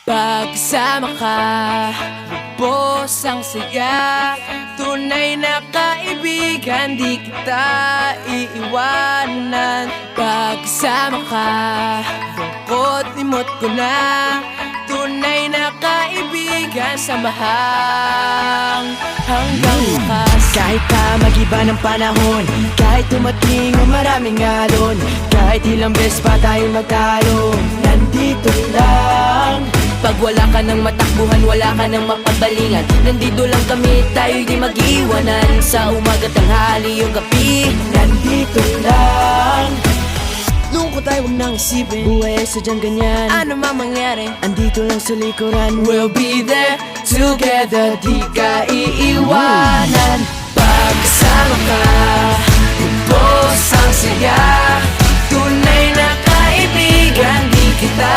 Pagkasama ka, lubos ang saya. Tunay na kaibigan, di kita iiwanan. Pagkasama ka, lungkot limot ko na. Tunay na kaibigan, samahang hanggang wakas. Kahit pa mag-iba ng panahon, kahit tumating ang maraming alon, kahit ilang beses pa tayo magtalo, nandito lang. Pag wala ka ng matakbuhan, wala ka ng mapagbalingan, nandito lang kami, tayo'y di mag-iwanan. Sa umaga, tanghali, yung gabi, Nandito lang. lungkot ay huwag nang isipin. Buhay ay sadyang ganyan, Ano man mangyari, andito lang sa likuran. we'll be there together, di ka iiwanan. Pagkasama ka, lubos ang saya. Tunay na kaibigan, di kita